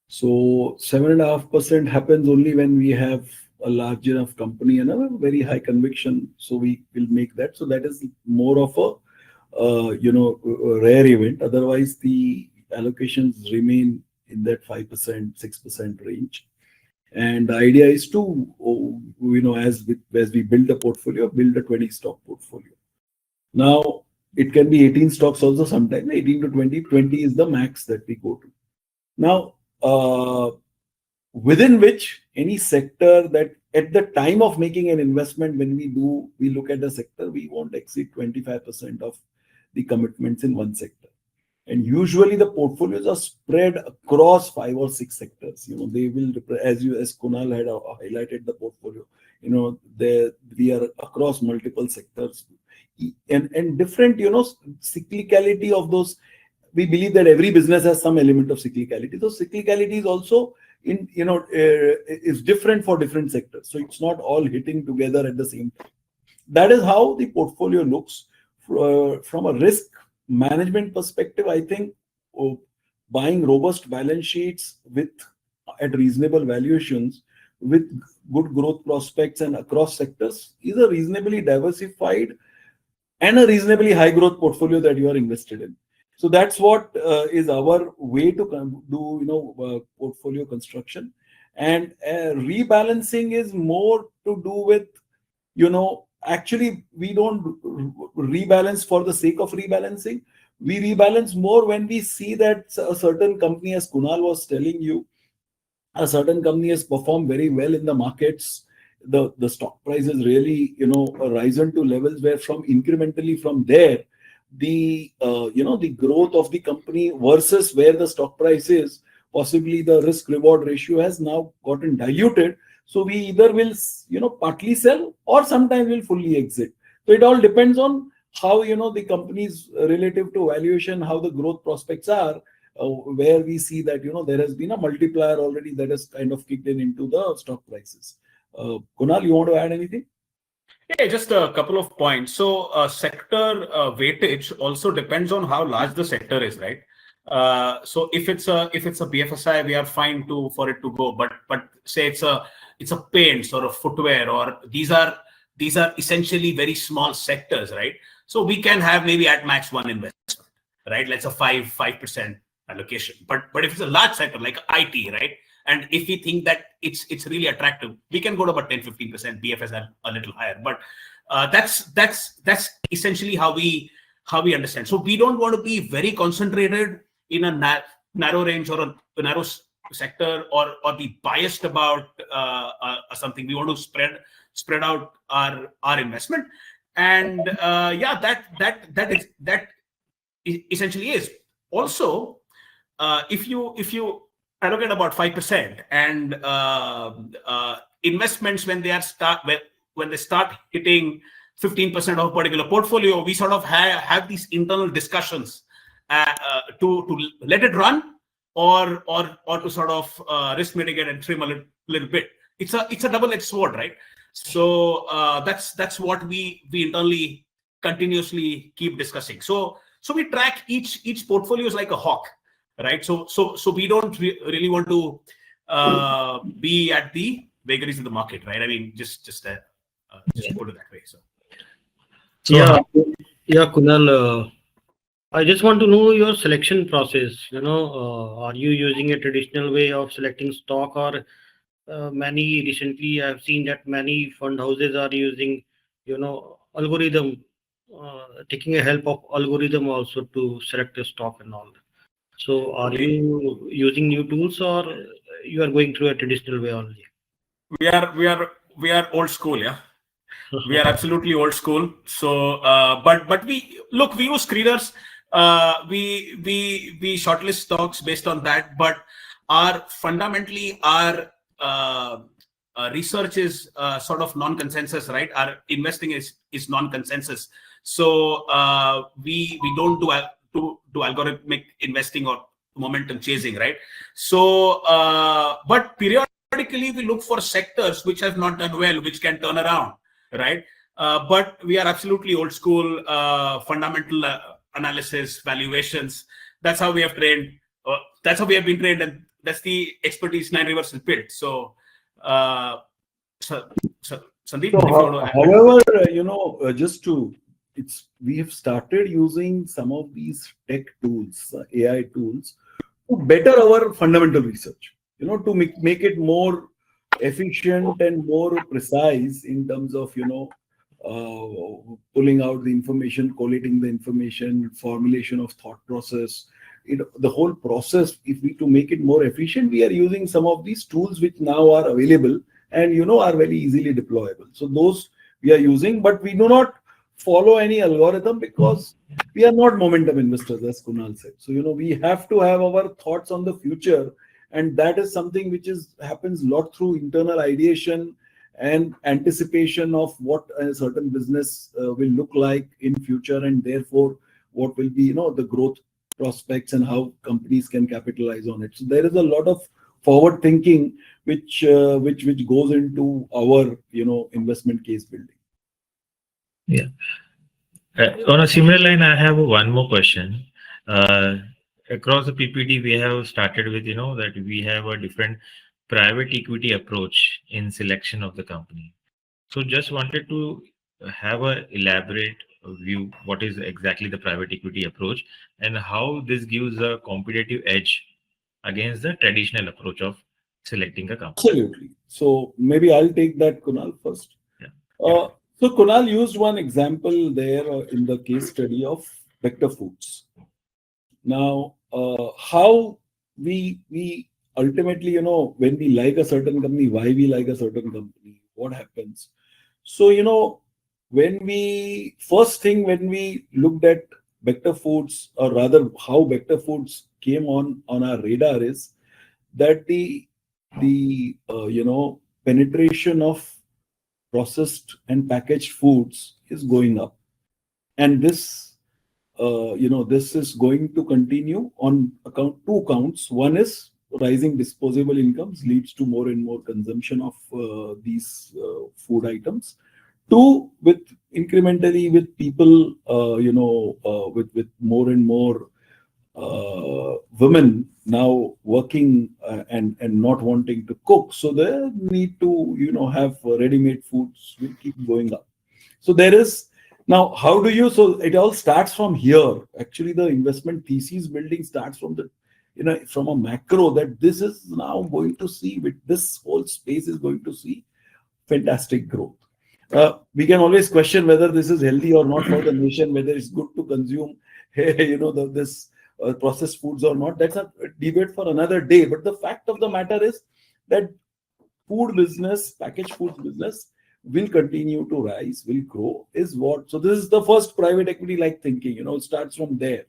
So 7.5% happens only when we have a large enough company and a very high conviction. So we will make that. So that is more of a rare event. Otherwise, the allocations remain in that 5%, 6% range. And the idea is to, as we build a portfolio, build a 20 stock portfolio. Now, it can be 18 stocks also sometimes, 18 to 20. 20 is the max that we go to. Now, within which any sector that at the time of making an investment, when we look at the sector, we won't exceed 25% of the commitments in one sector. And usually the portfolios are spread across 5 or 6 sectors. They will, as Kunal had highlighted the portfolio, we are across multiple sectors and different, cyclicality of those. We believe that every business has some element of cyclicality. So cyclicality is also is different for different sectors. So it's not all hitting together at the same time. That is how the portfolio looks. From a risk management perspective, I think buying robust balance sheets at reasonable valuations with good growth prospects and across sectors is a reasonably diversified and a reasonably high growth portfolio that you are invested in. So that's what is our way to do portfolio construction. And rebalancing is more to do with actually we don't rebalance for the sake of rebalancing. We rebalance more when we see that a certain company, as Kunal was telling you, a certain company has performed very well in the markets. The stock price has really risen to levels where incrementally from there, the growth of the company versus where the stock price is, possibly the risk reward ratio has now gotten diluted. So we either will partly sell or sometimes will fully exit. So it all depends on how the company's relative to valuation, how the growth prospects are, where we see that there has been a multiplier already that has kind of kicked into the stock prices. Kunal, you want to add anything? Yeah, just a couple of points. So sector weightage also depends on how large the sector is, right? So if it's a BFSI, we are fine for it to go. But say it's a paints or a footwear, or these are essentially very small sectors, right? So we can have maybe at max one investment, right? Let's a 5% allocation. But if it's a large sector like IT, right? And if we think that it's really attractive, we can go to about 10-15%. BFS a little higher, but that's essentially how we understand. So we don't want to be very concentrated in a narrow range or a narrow sector, or be biased about something. We want to spread out our investment, and that essentially is. Also, if you allocate about 5%, and investments when they start hitting 15% of a particular portfolio, we sort of have these internal discussions to let it run, or to sort of risk mitigate and trim a little bit. It's a double-edged sword, right? So that's what we internally continuously keep discussing. So we track each portfolio is like a hawk, right? So we don't really want to be at the vagaries of the market, right? I mean, just put it that way. So Yeah, Kunal. I just want to know your selection process. Are you using a traditional way of selecting stock, or many recently I've seen that many fund houses are using, algorithm, taking a help of algorithm also to select a stock and all. So are you using new tools, or you are going through a traditional way only? We are old school, yeah. We are absolutely old school. So, but we use screeners. We shortlist stocks based on that. But fundamentally our research is sort of non-consensus, right? Our investing is non-consensus. So we don't do algorithmic investing or momentum chasing, right? So, but periodically we look for sectors which have not done well, which can turn around, right? But we are absolutely old school, fundamental analysis, valuations. That's how we have trained. That's how we have been trained, and that's the expertise Nine Rivers has built. So, Sandeep, however, we have started using some of these tech tools, AI tools, to better our fundamental research. To make it more efficient and more precise in terms of pulling out the information, collating the information, formulation of thought process. The whole process, to make it more efficient, we are using some of these tools which now are available and are very easily deployable. So those we are using, but we do not follow any algorithm because we are not momentum investors, as Kunal said. So we have to have our thoughts on the future, and that is something which happens a lot through internal ideation and anticipation of what a certain business will look like in future, and therefore what will be the growth prospects and how companies can capitalize on it. So there is a lot of forward thinking which goes into our investment case building. Yeah. On a similar line, I have one more question. Across the PPT, we have started with that we have a different private equity approach in selection of the company. So just wanted to have a elaborate view what is exactly the private equity approach and how this gives a competitive edge against the traditional approach of selecting a company. Absolutely. So maybe I'll take that, Kunal, first. Yeah. So Kunal used one example there in the case study of Vector Foods. Now, how we ultimately, when we like a certain company, why we like a certain company, what happens. So, when we looked at Vector Foods, or rather how Vector Foods came on our radar, is that the penetration of processed and packaged foods is going up, and this is going to continue on two counts. One is rising disposable incomes leads to more and more consumption of these food items. Two, with incrementally with people, with more and more women now working and not wanting to cook, so they need to have ready-made foods will keep going up. So there is now, how do you, so it all starts from here. Actually, the investment thesis building starts from the from a macro, that this is now going to see, with this whole space is going to see fantastic growth. We can always question whether this is healthy or not for the nation, whether it's good to consume this processed foods or not. That's a debate for another day. But the fact of the matter is that food business, packaged foods business, will continue to rise, will grow, is what. So this is the first private equity like thinking. It starts from there.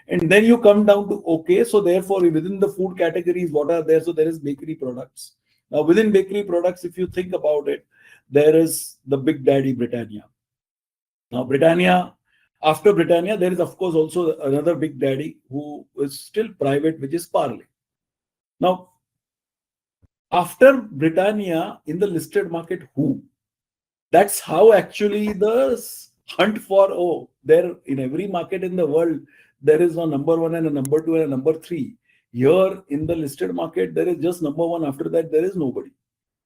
And then you come down to, okay, so therefore within the food categories, what are there? So there is bakery products. Now within bakery products, if you think about it, there is the big daddy Britannia. Now Britannia, after Britannia, there is of course also another big daddy who is still private, which is Parle. Now, after Britannia in the listed market, who? That's how actually the hunt for, there in every market in the world, there is a number one and a number two and a number three. Here in the listed market, there is just number one. After that, there is nobody.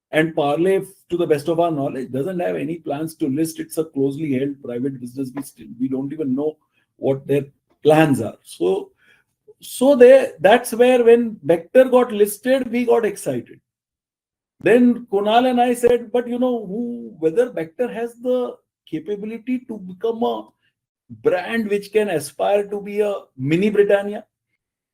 And Parle, to the best of our knowledge, doesn't have any plans to list. It's a closely held private business. We don't even know what their plans are. So that's where when Vector got listed, we got excited. Then Kunal and I said, but whether Vector has the capability to become a brand which can aspire to be a mini Britannia.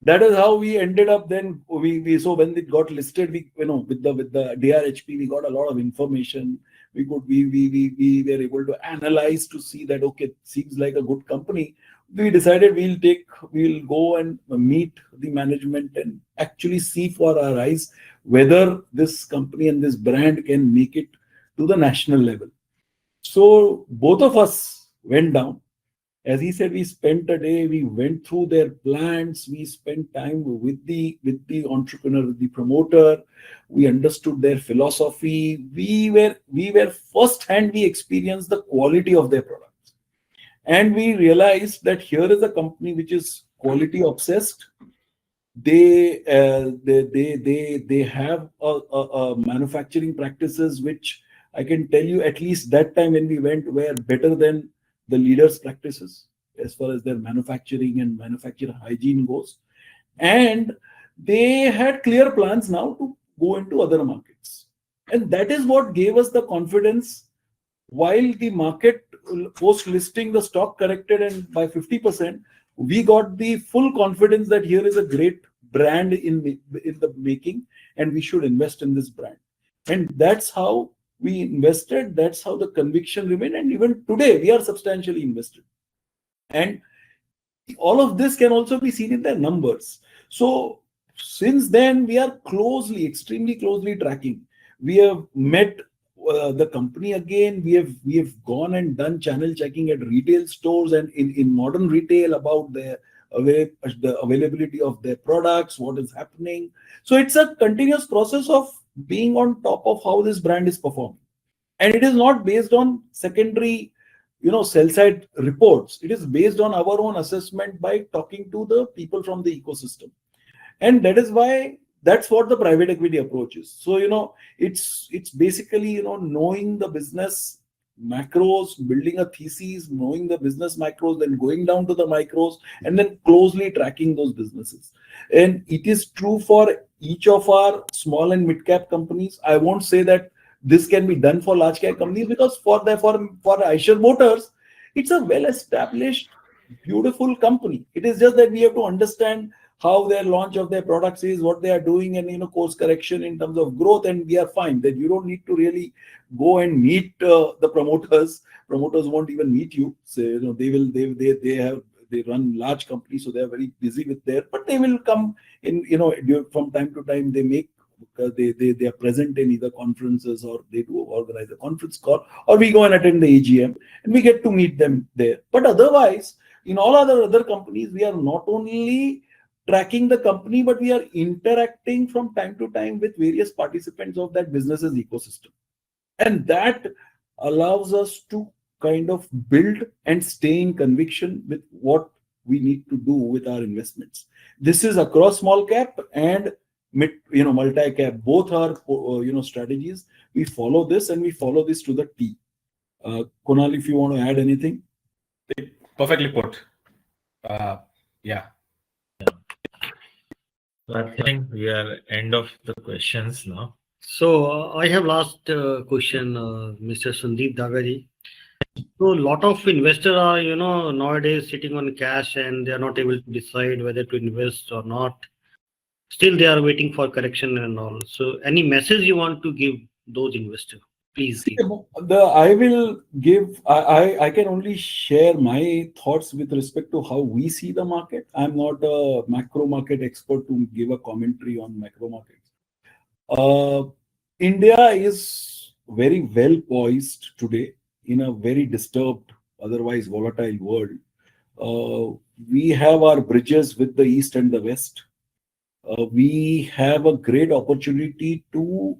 That is how we ended up. Then so when it got listed, we with the DRHP, we got a lot of information. We were able to analyze to see that, okay, seems like a good company. We decided we'll go and meet the management and actually see for our eyes whether this company and this brand can make it to the national level. So both of us went down. As he said, we spent a day, we went through their plans, we spent time with the entrepreneur, with the promoter, we understood their philosophy, we were firsthand, we experienced the quality of their products. And we realized that here is a company which is quality obsessed. They have a manufacturing practices which I can tell you, at least that time when we went, were better than the leaders' practices as far as their manufacturing and manufacturer hygiene goes. And they had clear plans now to go into other markets. And that is what gave us the confidence. While the market post-listing, the stock corrected and by 50%, we got the full confidence that here is a great brand in the making and we should invest in this brand. And that's how we invested. That's how the conviction remained. And even today, we are substantially invested. And all of this can also be seen in their numbers. So since then, we are extremely closely tracking. We have met the company again. We have gone and done channel checking at retail stores and in modern retail about the availability of their products, what is happening. So it's a continuous process of being on top of how this brand is performing. And it is not based on secondary, sell side reports. It is based on our own assessment by talking to the people from the ecosystem. And that is why that's what the private equity approach is. So, it's basically, knowing the business macros, building a thesis, knowing the business macros, then going down to the micros, and then closely tracking those businesses. And it is true for each of our small and mid cap companies. I won't say that this can be done for large cap companies, because for Eicher Motors, it's a well-established, beautiful company. It is just that we have to understand how their launch of their products is, what they are doing, and course correction in terms of growth, and we are fine. That you don't need to really go and meet the promoters. Promoters won't even meet you. So they run large companies, so they are very busy with but they will come in, from time to time. They are present in either conferences, or they do organize a conference call, or we go and attend the AGM and we get to meet them there. But otherwise, in all other companies, we are not only tracking the company, but we are interacting from time to time with various participants of that business's ecosystem. And that allows us to kind of build and stay in conviction with what we need to do with our investments. This is across small cap and multi-cap. Both are strategies. We follow this and we follow this to the T. Kunal, if you want to add anything. Perfectly put. Yeah. I think we are end of the questions now. So I have last question, Mr. Sandeep Daga. So a lot of investors are, nowadays sitting on cash and they are not able to decide whether to invest or not. Still, they are waiting for correction and all. So any message you want to give those investors? Please. I will give. I can only share my thoughts with respect to how we see the market. I'm not a macro market expert to give a commentary on macro markets. India is very well poised today in a very disturbed, otherwise volatile world. We have our bridges with the East and the West. We have a great opportunity to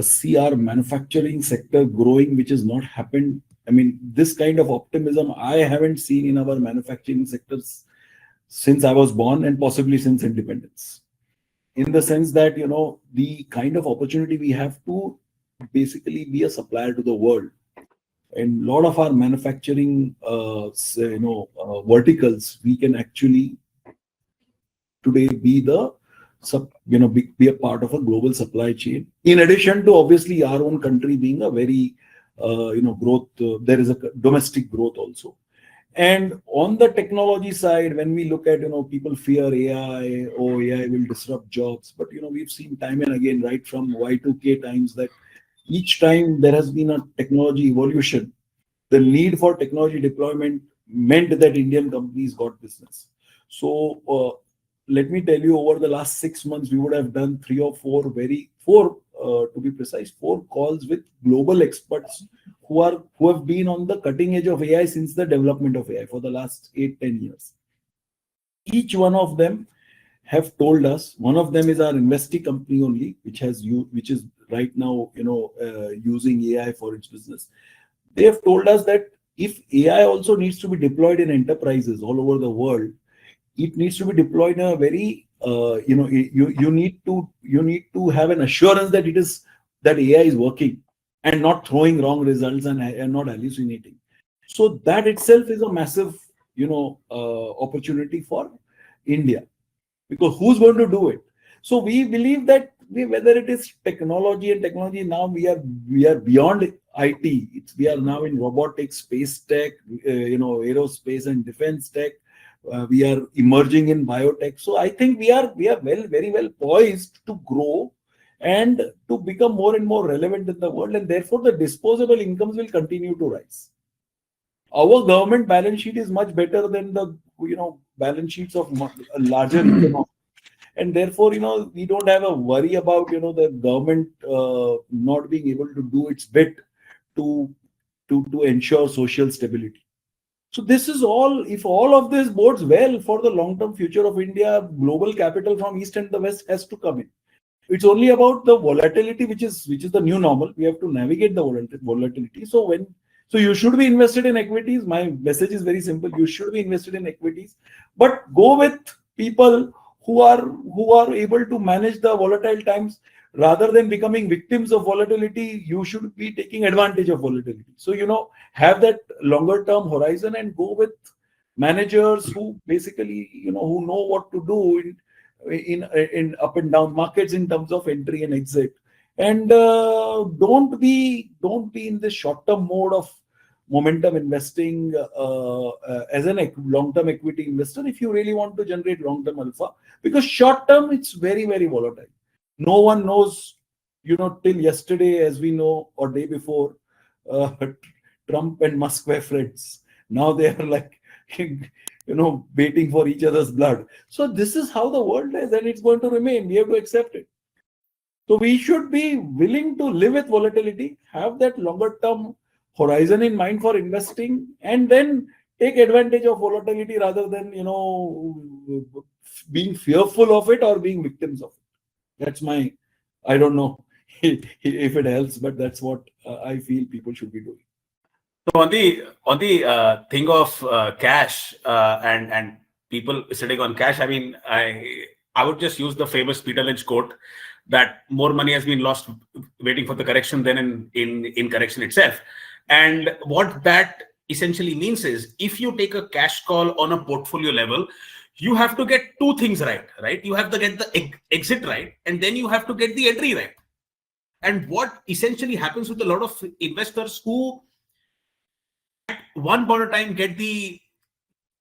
see our manufacturing sector growing, which has not happened. I mean, this kind of optimism I haven't seen in our manufacturing sectors since I was born and possibly since independence. In the sense that, the kind of opportunity we have to basically be a supplier to the world. And a lot of our manufacturing, verticals, we can actually today be be a part of a global supply chain. In addition to obviously our own country being a very, growth, there is a domestic growth also. And on the technology side, when we look at, people fear AI, AI will disrupt jobs. But, we've seen time and again, right from Y2K times, that each time there has been a technology evolution, the need for technology deployment meant that Indian companies got business. So let me tell you, over the last 6 months, we would have done 3 or 4 to be precise, 4 calls with global experts who have been on the cutting edge of AI since the development of AI for the last 8-10 years. Each one of them have told us. One of them is our investee company only, which is right now using AI for its business. They have told us that if AI also needs to be deployed in enterprises all over the world, it needs to be deployed in a very you need to have an assurance that AI is working and not throwing wrong results and not hallucinating. So that itself is a massive opportunity for India, because who's going to do it? So we believe that whether it is technology now, we are beyond IT. We are now in robotics, space tech, aerospace and defense tech. We are emerging in biotech. So I think we are very well poised to grow and to become more and more relevant in the world, and therefore the disposable incomes will continue to rise. Our government balance sheet is much better than the balance sheets of larger economies, and therefore we don't have a worry about the government not being able to do its bit to ensure social stability. So this is all. If all of this bodes well for the long-term future of India, global capital from East and the West has to come in. It's only about the volatility, which is the new normal. We have to navigate the volatility. So you should be invested in equities. My message is very simple. You should be invested in equities, but go with people who are able to manage the volatile times. Rather than becoming victims of volatility, you should be taking advantage of volatility. So, have that longer term horizon and go with managers who basically, who know what to do in up and down markets in terms of entry and exit. And don't be in the short term mode of momentum investing as a long-term equity investor if you really want to generate long-term alpha, because short term it's very, very volatile. No one knows, till yesterday, as we know, or day before, Trump and Musk were friends. Now they are like, waiting for each other's blood. So this is how the world is, and it's going to remain. We have to accept it. So we should be willing to live with volatility, have that longer term horizon in mind for investing, and then take advantage of volatility rather than, being fearful of it or being victims of it. That's I don't know if it helps, but that's what I feel people should be doing. So on the thing of cash and people sitting on cash. I mean, I would just use the famous Peter Lynch quote that more money has been lost waiting for the correction than in correction itself. And what that essentially means is, if you take a cash call on a portfolio level, you have to get two things right? You have to get the exit right, and then you have to get the entry right. And what essentially happens with a lot of investors who at one point of time get the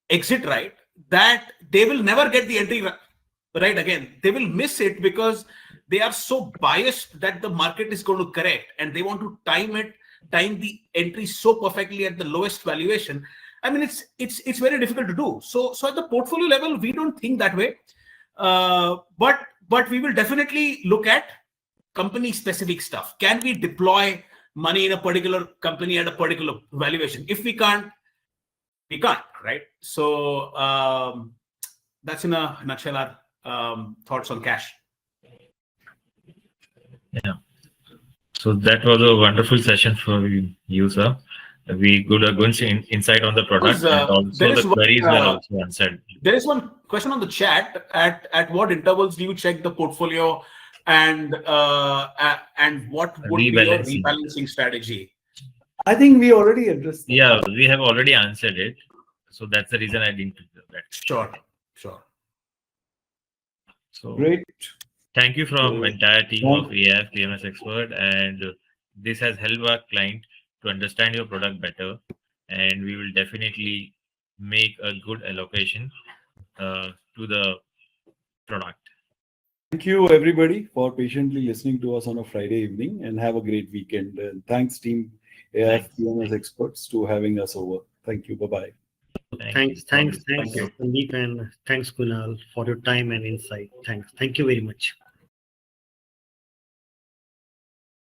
exit right, that they will never get the entry right again. They will miss it because they are so biased that the market is going to correct, and they want to time the entry so perfectly at the lowest valuation. I mean, it's very difficult to do. So at the portfolio level, we don't think that way. But we will definitely look at company specific stuff. Can we deploy money in a particular company at a particular valuation? If we can't, we can't, right? So that's in a nutshell our thoughts on cash. Yeah. So that was a wonderful session for you, sir. We got a good insight on the product, and also the queries were also answered. There is one question on the chat. At what intervals do you check the portfolio, and what would be your rebalancing strategy? I think we already addressed that. Yeah, we have already answered it. So that's the reason I didn't do that. Sure. So Great. Thank you from entire team of AIF PMS Expert, and this has helped our client to understand your product better, and we will definitely make a good allocation to the product. Thank you, everybody, for patiently listening to us on a Friday evening, and have a great weekend. And thanks, team AIF PMS Experts, to having us over. Thank you. Bye-bye. Thanks, Sandeep, and thanks, Kunal, for your time and insight. Thank you very much.